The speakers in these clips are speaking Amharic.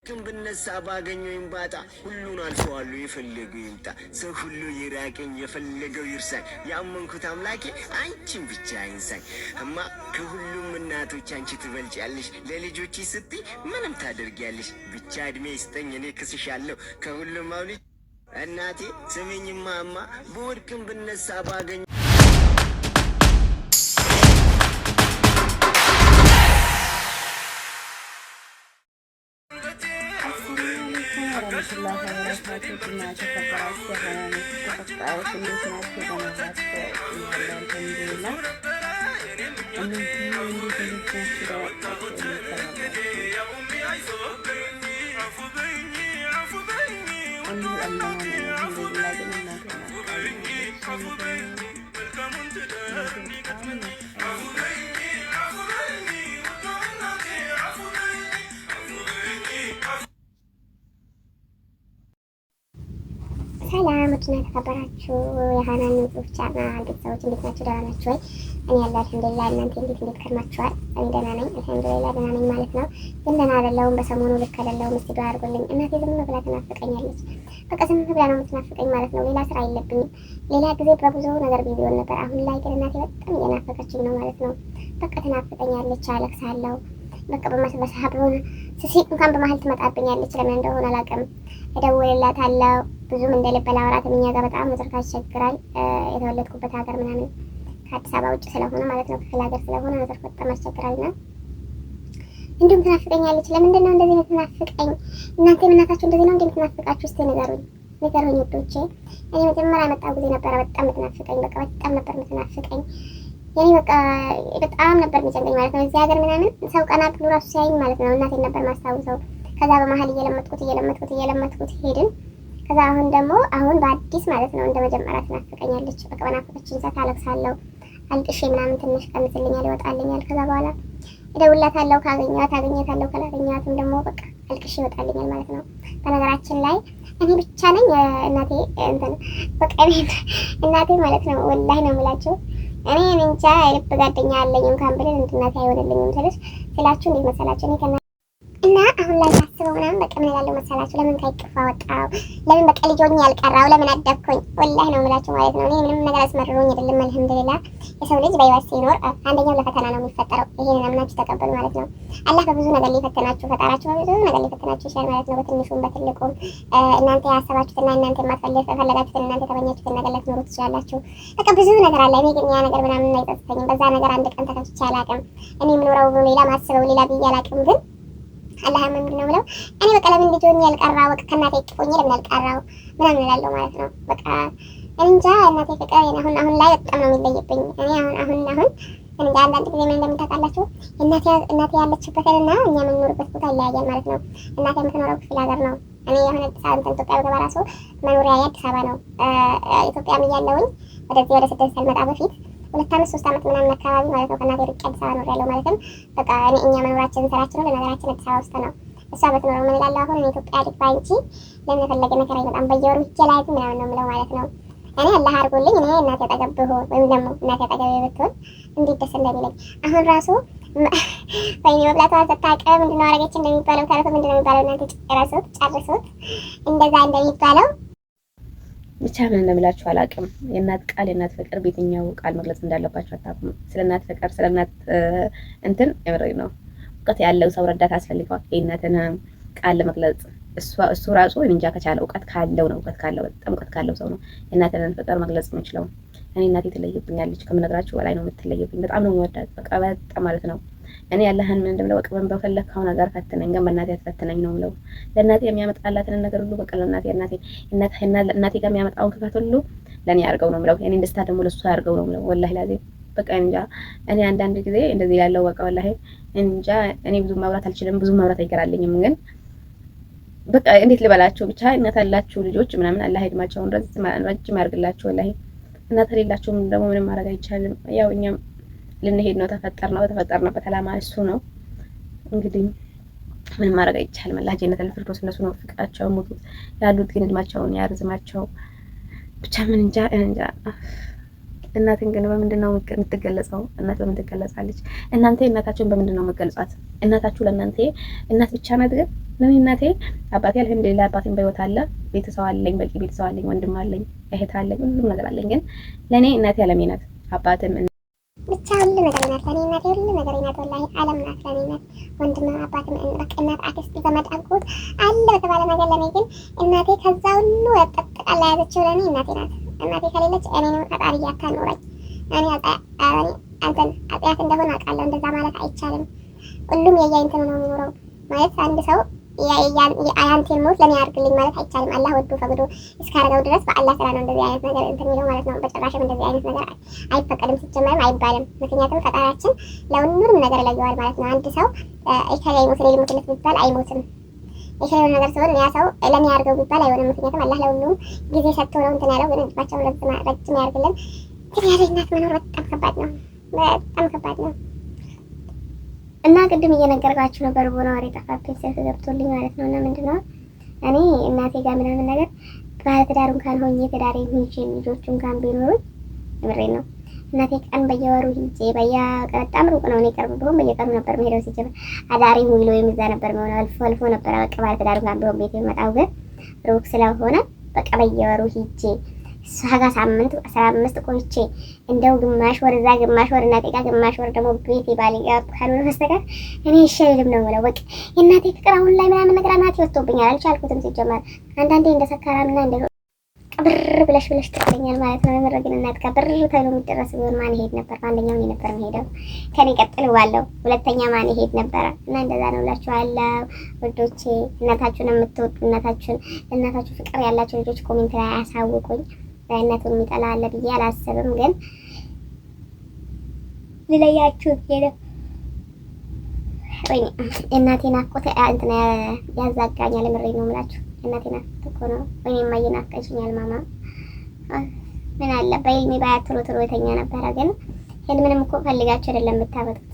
ብነሳ ባገኘው ይምባጣ ሁሉን አልፈዋለሁ የፈለገው ይምጣ ሰው ሁሉ ይራቀኝ የፈለገው ይርሳኝ ያመንኩት አምላኬ አንቺን ብቻ አይንሳኝ እማ ከሁሉም እናቶች አንቺ ትበልጫለሽ ለልጆች ስትይ ምንም ታደርጊያለሽ ብቻ እድሜ ይስጠኝ እኔ ክስሻለሁ ከሁሉም አውልጅ እናቴ ስሚኝማ እማ በወድቅም ብነሳ ባገኘው الله وبركاته بما تكبر السهام تقطعوا كل سنة بنوات الحمد لله أنهم يريدون تنشر ሰላም ወጥና ተከበራችሁ የሃናን ንጹህ ቻናል ቤተሰቦች እንዴት ናችሁ? ደህና ናችሁ ወይ? እኔ ያለው አልሐምዱሊላህ። እናንተ እንዴት ከርማችኋል? እኔ ደህና ነኝ አልሐምዱሊላህ፣ ደህና ነኝ ማለት ነው። ግን ደህና አይደለሁም በሰሞኑ ልክ አይደለሁም። እስቲ ዱአ አድርጉልኝ። እናቴ ዝም ብላ ትናፍቀኛለች። በቃ ዝም ብላ ነው የምትናፍቀኝ ማለት ነው። ሌላ ስራ የለብኝም። ሌላ ጊዜ በብዙ ነገር ቢሆን ነበር። አሁን ላይ ግን እናቴ በጣም እየናፈቀችኝ ነው ማለት ነው። በቃ ትናፍቀኛለች፣ አለቅሳለሁ። በቃ በመሰበሰብ ሆነ ስሲቅ እንኳን በመሀል ትመጣብኛለች። ለምን እንደሆነ አላውቅም። እደውልላታለሁ ብዙም እንደልብ ላወራትም እኛ ጋር በጣም መድረክ ያስቸግራል። የተወለድኩበት ሀገር ምናምን ከአዲስ አበባ ውጭ ስለሆነ ማለት ነው ክፍለ ሀገር ስለሆነ መድረክ በጣም ያስቸግራልና እንዲሁም ትናፍቀኛለች። ለምንድን ነው እንደዚህ የምትናፍቀኝ? እናንተ እናታችሁ እንደዚህ ነው እንደምትናፍቃችሁ እስቲ ንገሩኝ ውዶቼ። እኔ መጀመሪያ የመጣው ጊዜ ነበረ በጣም የምትናፍቀኝ። በቃ በጣም ነበር የምትናፍቀኝ። የኔ በቃ በጣም ነበር የሚጨንቀኝ ማለት ነው። እዚህ ሀገር ምናምን ሰው ቀና ብሎ ራሱ ሲያይኝ ማለት ነው እናቴን ነበር ማስታውሰው። ከዛ በመሀል እየለመጥኩት ሄድን። ከዛ አሁን በአዲስ ማለት ነው እንደ መጀመሪያ ትናፍቀኛለች። በቃ በናፈቀችኝ ሰዓት አለቅሳለሁ። አልቅሼ ምናምን ትንሽ ቀንስልኛል፣ ይወጣልኛል። ከዛ በኋላ እደውልላታለሁ፣ ካገኘታለሁ፣ ካላገኘኋትም ደግሞ በቃ አልቅሼ ይወጣልኛል ማለት ነው። በነገራችን ላይ እኔ ብቻ ነኝ እናቴ በቃ እናቴ ማለት ነው ወላሂ ነው የምላችሁ። እኔ እንጃ የልብ ጓደኛ አለኝ እንኳን ብለን እናቴ አይሆንልኝም ስላችሁ እንዴት መሰላችሁ? እኔ እና አሁን ላይ ሳስበው ምናምን በቃ ምን እላለሁ መሰላችሁ? ለምን ከይቅፋ ወጣው? ለምን በቃ ልጆኝ ያልቀራው? ለምን አደብኩኝ? ወላሂ ነው የምላችሁ ማለት ነው። እኔ ምንም ነገር አስመርሮኝ አይደለም። አልሐምዱሊላህ የሰው ልጅ በህይወት ሲኖር አንደኛው ለፈተና ነው የሚፈጠረው። ይሄንን አምናችሁ ተቀበሉ ማለት ነው። አላህ በብዙ ነገር ሊፈተናችሁ ፈጣራችሁ በብዙ ነገር ሊፈተናችሁ ይችላል ማለት ነው። በትንሹም በትልቁም እናንተ ያሰባችሁትና እናንተ የማትፈልጉትን እናንተ የተመኛችሁትን ነገር ልትኖሩ ትችላላችሁ። በቃ ብዙ ነገር አለ። እኔ ግን ያ ነገር ምናምን አይጸጽተኝም። በዛ ነገር አንድ ቀን ተከፍቼ አላውቅም። እኔ የምኖረው ሌላ ማስበው ሌላ ብዬ አላውቅም። ግን አላህ ምንድን ነው ብለው እኔ በቃ ለምን ልጆኝ ያልቀራው? በቃ ከእናቴ እቅፎኝ ለምን ያልቀራው ምናምን እላለሁ ማለት ነው። በቃ እንጃ እናቴ ፍቅር አሁን ላይ በጣም ነው የሚለይብኝ። እኔ አሁን እንጃ አንዳንድ ጊዜ ምን እንደምታውቃላችሁ እናቴ ያለችበትና እኛ የምንኖርበት ቦታ ይለያያል ማለት ነው። እናቴ የምትኖረው ክፍለ ሀገር ነው። እኔ የሆነ ኢትዮጵያ ብገባ ራሱ መኖሪያ አዲስ አበባ ነው። ኢትዮጵያም እያለሁኝ ወደዚህ ወደ ስደት ሳልመጣ በፊት 2 ዓመት 3 ዓመት ምናምን አካባቢ ማለት ነው ከእናቴ ርቄ አዲስ አበባ ኖሬያለሁ። ማለትም በቃ እኛ መኖራችን ስራችን ነው ለነገራችን አዲስ አበባ ውስጥ ነው። እሷ በትኖረው ምን እላለሁ አሁን እኔ ኢትዮጵያ ልግባ እንጂ ለምን የፈለገ ነገር አይመጣም በየወሩ ሂጅ ላያት ምናምን ነው የምለው ማለት ነው። እኔ አላህ አድርጎልኝ እኔ እናቴ አጠገብ ብሆን ወይም ደግሞ እናቴ አጠገብ ብትሆን እንዴት ደስ እንደሚለኝ አሁን ራሱ ወይኔ መብላቷን ስታውቅ ምንድን ነው አደረገች እንደሚባለው ታሪኩ ምንድን ነው የሚባለው? እናንተ ጨርሱት እንደዛ እንደሚባለው ብቻ ምን እንደምላችሁ አላውቅም። የእናት ቃል የእናት ፍቅር በየትኛው ቃል መግለጽ እንዳለባችሁ አታውቁም። ስለ እናት ፍቅር ስለ እናት እንትን የምሬ ነው። እውቀት ያለው ሰው ረዳት ያስፈልገዋል የእናትን ቃል ለመግለጽ። እሱ ራሱ እንጃ ከቻለ እውቀት ካለው ነው። እውቀት ካለው በጣም እውቀት ካለው ሰው ነው የእናትን ፍቅር መግለጽ የሚችለው። እኔ እናቴ ትለይብኛለች ከምነግራችሁ በላይ ነው የምትለይብኝ። በጣም ነው የምወዳት በቃ በጣም ማለት ነው። እኔ ያለህን ምን እንደምለው በቃ በፈለግከው ነገር ፈትነኝ፣ ግን በእናቴ አትፈትነኝ ነው የምለው። ለእናቴ የሚያመጣላትን ነገር ሁሉ በቃ እናቴ ጋር የሚያመጣውን ክፋት ሁሉ ለእኔ ያርገው ነው የምለው። እኔን ደስታ ደግሞ ለእሱ ያርገው ነው የምለው። ወላሂ ላዚም በቃ እንጃ። እኔ አንዳንድ ጊዜ እንደዚህ ያለው በቃ ወላሂ እንጃ። እኔ ብዙ ማውራት አልችልም፣ ብዙ ማውራት አይገራልኝም። ግን በቃ እንዴት ልበላችሁ ብቻ እናት ያላችሁ ልጆች ምናምን አላህ ይድማቸውን ረጅም ያርግላችሁ። ወላሂ እናት የሌላችሁም ደግሞ ምንም ማድረግ አይቻልም። ያው እኛም ልንሄድ ነው ተፈጠርንበት ዓላማ እሱ ነው። እንግዲህ ምንም ማድረግ አይቻልም። አላህ ጀነተል ፊርደውስ እነሱ ነው ፍቃቸው ሞቱ ያሉት ግን እድማቸውን ያርዝማቸው። ብቻ ምን እንጃ እናትን ግን በምንድን ነው የምትገለጸው? እናት በምን ትገለጻለች? እናንተ እናታችሁን በምንድን ነው የምትገልጿት? እናታችሁ ለእናንተ እናት ብቻ ናት? ግን ለኔ እናቴ አባቴ አልሐምዱሊላህ አባቴም በህይወት አለ። ቤተሰብ አለኝ፣ በቂ ቤተሰብ አለኝ፣ ወንድም አለኝ፣ እህት አለኝ፣ ሁሉም ነገር አለኝ። ግን ለኔ እናቴ አለሜ ናት። አባቴም ብቻ ሁሉ ነገር ናት ለኔ እናቴ፣ ሁሉ ነገር ናት። ወላሂ ዓለም ናት ለኔ ናት። ወንድም አባትም በቃ እናት፣ አክስት፣ ዘመድ፣ አጎት አለ በተባለ ነገር ለኔ ግን እናቴ ከዛ ሁሉ ያጠቃላ ያዘችው ለኔ እናቴ ናት። እናቴ ከሌለች እኔንም ፈጣሪ ያታኖረኝ። እኔ አንተን አጥያት እንደሆነ አውቃለሁ። እንደዛ ማለት አይቻልም። ሁሉም የየእንትኑ ነው የሚኖረው ማለት አንድ ሰው የአያንቴን ሞት ለኔ ያርግልኝ ማለት አይቻልም። አላህ ወዶ ፈቅዶ እስካረገው ድረስ በአላህ ስራ ነው እንደዚህ አይነት ነገር እንትን የሚለው ማለት ነው። በጭራሽም እንደዚህ አይነት ነገር አይፈቀድም፣ ሲጀመርም አይባልም። ምክንያቱም ፈጣሪያችን ለሁሉም ነገር ይለየዋል ማለት ነው። አንድ ሰው ኢከሌ ይሞት እኔ ልሞትለት ቢባል አይሞትም። ኢከሌ ነገር ሲሆን ያ ሰው ለኔ ያርገው ቢባል አይሆንም። ምክንያቱም አላህ ለሁሉም ጊዜ ሰጥቶ ነው እንትን ያለው። ግን እድሜያቸውን ረጅም ያርግልን። ግን ያለ እናት መኖር በጣም ከባድ ነው፣ በጣም ከባድ ነው። እና ቅድም እየነገርኳችሁ ነበር ቦና ወሬ ጠፋብኝ ስልክ ገብቶልኝ ማለት ነው። እና ምንድነው እኔ እናቴ ጋር ምናምን ነገር ባለትዳር እንኳን ሆኜ ትዳሬ ሆኜ ልጆቹ እንኳን ቢኖሩኝ ምሬ ነው እናቴ ቀን በየወሩ ሂጄ በጣም ሩቅ ነው። እኔ ቀርብ ቢሆን በየቀኑ ነበር መሄደው። ሲጀምር አዳሪ ሙሉ ወይም እዛ ነበር የሚሆነው። አልፎ አልፎ ነበር በቃ ባለትዳር እንኳን ቢሆን ቤት የመጣው። ግን ሩቅ ስለሆነ በቃ በየወሩ ሂጄ እሷ ጋር ሳምንት 15 ቆይቼ እንደው ግማሽ ወር እዛ ግማሽ ወር እናቴ ጋር ግማሽ ወር ደግሞ ቤቴ ባሌ ጋር ካልሆነ በስተቀር እኔ ይሻልም ነው የምለው። በቃ የእናቴ ፍቅር አሁን ላይ ምናምን ነገር እናቴ ወጥቶብኛል። አልቻልኩትም። ሲጀመር አንዳንዴ እንደ ሰካራምና እንደ ቅብር ብለሽ ትቀኛል ማለት ነው። የምረግን እናት ጋር ብር ተብሎ የሚደረስ ቢሆን ማን ይሄድ ነበር? በአንደኛው እኔ ነበር የምሄደው። ከኔ ቀጥል ባለው ሁለተኛ ማን ይሄድ ነበረ? እና እንደዛ ነው እላችኋለሁ ውዶቼ። እናታችሁን የምትወዱ እናታችሁ ፍቅር ያላቸው ልጆች ኮሜንት ላይ አሳውቁኝ። እናቱን የሚጠላ አለ ብዬ አላስብም። ግን ልለያችሁ ሄደ ወይ እናቴን አቆተ እንትና ያዛጋኛል። ምሬ ነው የምላችሁ እናቴን አቆተ እኮ ነው። ወይኔ ማየናፈቀሽኛል ማማ። ምን አለ በህልሜ ባያት ቶሎ የተኛ ነበረ። ግን ህልምንም እኮ ፈልጋችሁ አይደለም የምታበጡት።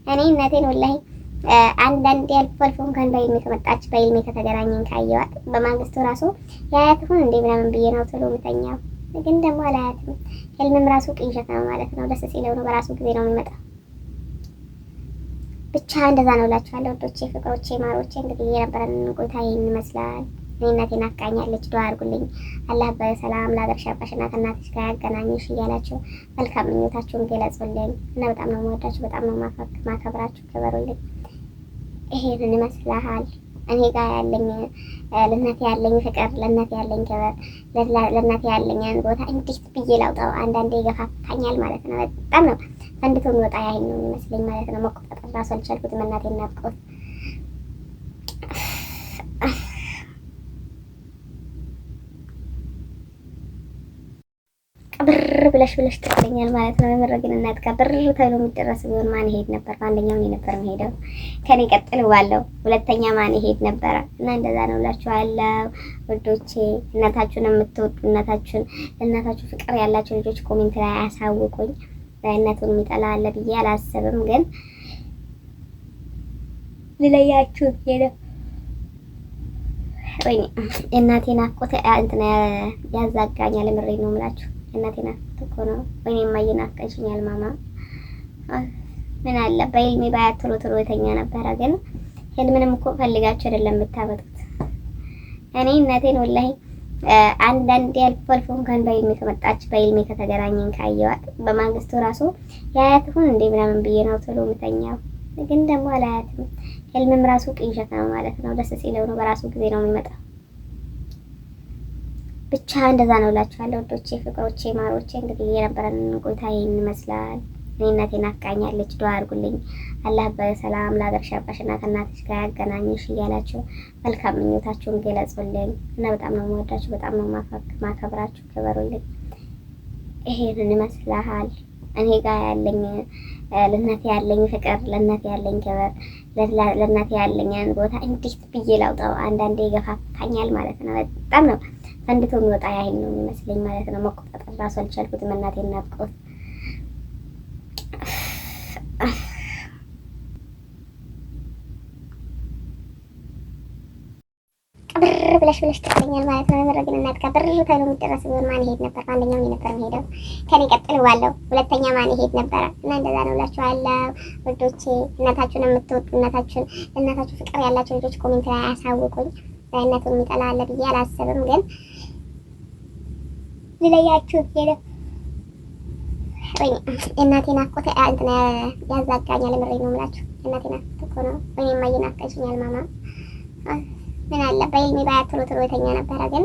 እኔ እናቴን ወላሂ አንዳንዴ አልፎ አልፎ እንኳን በህልሜ ከመጣች በህልሜ ከተገናኘን ካየዋት በማግስቱ ራሱ የአያት ሁን እንዴ ምናምን ብዬ ነው ቶሎ የምተኛው። ግን ደግሞ አላያትም። ህልምም ራሱ ቅንሸት ነው ማለት ነው። ደስ ሲለው ነው በራሱ ጊዜ ነው የሚመጣው። ብቻ እንደዛ ነው እላችኋለሁ ወዶቼ፣ ፍቅሮቼ፣ ማሮቼ። እንግዲህ የነበረን ቆይታ ይህን ይመስላል። እኔ እናቴ ናፍቃኛለች፣ ዱአ አድርጉልኝ። አላህ በሰላም ለሀገርሽ ያብቃሽና ከእናትሽ ጋር ያገናኝሽ እያላችሁ መልካም ምኞታችሁን ገለጹልኝ እና በጣም ነው የምወዳችሁ፣ በጣም ነው ማከብራችሁ። ክበሩልኝ። ይሄንን ይመስላል እኔ ጋር ያለኝ ለእናቴ ያለኝ ፍቅር፣ ለእናቴ ያለኝ ክብር፣ ለእናቴ ያለኝን ቦታ እንዴት ብዬ ላውጣው? አንዳንዴ ይገፋፋኛል ማለት ነው። በጣም ነው ፈንድቶ የሚወጣ ያህል ነው የሚመስለኝ ማለት ነው። መቆጣጠር ራሱ አልቻልኩትም። እናቴን ናፍቆት ብር ብለሽ ትቀኛል ማለት ነው። የምረግን እናት ጋር ብር ተብሎ የሚደረስ ቢሆን ማን ይሄድ ነበር? በአንደኛው እኔ ነበር የምሄደው። ከኔ ቀጥል ባለው ሁለተኛ ማን ይሄድ ነበረ? እና እንደዛ ነው እላችኋለሁ ውዶቼ። እናታችሁን የምትወዱ እናታችሁ ፍቅር ያላቸው ልጆች ኮሜንት ላይ አሳውቁኝ። እናቱን የሚጠላ አለ ብዬ አላስብም። ግን ልለያችሁ ሄደ ወይ እናቴን አቆተ እንትና ያዛጋኛል። ምሬ ነው የምላችሁ እናቴን አቆተ እኮ ነው። ወይኔ ማየናፈቀሽኛል ማማ። ምን አለ በህልሜ ባያት ቶሎ የተኛ ነበረ። ግን ህልምንም እኮ ፈልጋችሁ አይደለም የምታበጡት። እኔ እናቴን ወላሂ አንዳንዴ አልፎ አልፎ እንኳን በህልሜ ከመጣች በህልሜ ከተገናኘን ካየዋት በማግስቱ ራሱ የአያት ሁን እንዴ ምናምን ብዬ ነው ቶሎ የምተኛው። ግን ደግሞ አላያትም። ህልምም ራሱ ቅንሸት ነው ማለት ነው። ደስ ሲለው ነው በራሱ ጊዜ ነው የሚመጣው። ብቻ እንደዛ ነው እላችኋለሁ ወዶቼ፣ ፍቅሮቼ፣ ማሮቼ። እንግዲህ የነበረን ቆይታ ይህን ይመስላል። እኔ እናቴ ናፍቃኛለች፣ ዱአ አድርጉልኝ። አላህ በሰላም ለሀገርሽ ያብቃሽና ከእናትሽ ጋር ያገናኝሽ እያላችሁ መልካም ምኞታችሁን ገለጹልኝ እና በጣም ነው የምወዳችሁ፣ በጣም ነው ማከብራችሁ። ክበሩልኝ። ይሄንን ይመስላል እኔ ጋር ያለኝ ለእናቴ ያለኝ ፍቅር፣ ለእናቴ ያለኝ ክብር፣ ለእናቴ ያለኝን ቦታ እንዴት ብዬ ላውጣው? አንዳንዴ ይገፋፋኛል ማለት ነው። በጣም ነው ፈንድቶ የሚወጣ ያህል ነው የሚመስለኝ ማለት ነው። መቆጣጠር ራሱ አልቻልኩትም። እናቴን ናፍቆት ቅብር ብለሽ ትቀለኛል ማለት ነው። የምር ግን እናት ጋር ብር ተብሎ የሚደረስ ቢሆን ማን ይሄድ ነበር? በአንደኛው እኔ ነበር የምሄደው። ከኔ ቀጥል ዋለው ሁለተኛ ማን ይሄድ ነበረ? እና እንደዛ ነው እላችኋለሁ ውዶቼ። እናታችሁን የምትወዱ እናታችሁ ፍቅር ያላቸው ልጆች ኮሜንት ላይ አሳውቁኝ። እናቱን የሚጠላ አለ ብዬ አላስብም፣ ግን ልለያችሁ ብዬ ነው። እናቴ ናፍቆት እንትን ያዛጋኛል። ምሬ ነው የምላችሁ። እናቴ ናፍቆት እኮ ነው። ወይኔ ማየ ናፍቀሽኛል ማማ። ምን አለ በህልሜ ባያት ቶሎ የተኛ ነበረ። ግን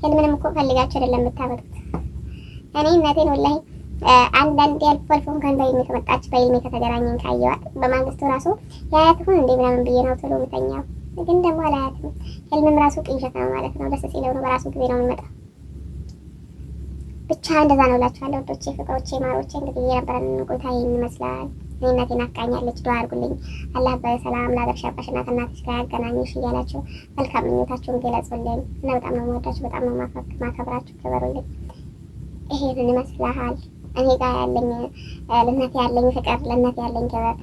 ህልምንም እኮ ፈልጋችሁ አይደለም የምታመጡት። እኔ እናቴን ወላሂ አንዳንዴ አልፎ እንኳን በህልሜ ከመጣች በህልሜ ከተገናኘን ካየኋት በማግስቱ ራሱ የአያት ሁን እንዴ ምናምን ብዬ ነው ቶሎ የምተኛው። ግን ደግሞ አላያትም። ህልምም ራሱ ቅንሸት ነው ማለት ነው። ደስ ሲለው ነው በራሱ ጊዜ ነው የሚመጣው። ብቻ እንደዛ ነው እላችኋለሁ ወዶቼ፣ ፍቅሮቼ፣ ማሮቼ። እንግዲህ የነበረን ቆይታ ይህን ይመስላል። እኔ እናቴ ናፍቃኛለች፣ ዱአ አድርጉልኝ። አላህ በሰላም ለሀገር ሻባሽና ከእናትሽ ጋር ያገናኝሽ እያላችሁ መልካም ምኞታችሁን ገለጹልኝ እና በጣም ነው የምወዳችሁ፣ በጣም ነው ማከብራችሁ። ክበሩልኝ። ይሄንን ይመስላል እኔ ጋር ያለኝ ለእናቴ ያለኝ ፍቅር፣ ለእናቴ ያለኝ ክብር፣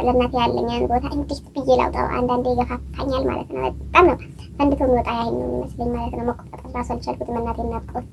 ለእናቴ ያለኝን ቦታ እንዴት ብዬ ላውጣው? አንዳንዴ ይገፋፋኛል ማለት ነው። በጣም ነው ፈንድቶ የሚወጣ ያህል ነው የሚመስለኝ ማለት ነው። መቆጣጠር ራሱ አልቻልኩትም። እናቴ ናፍቆት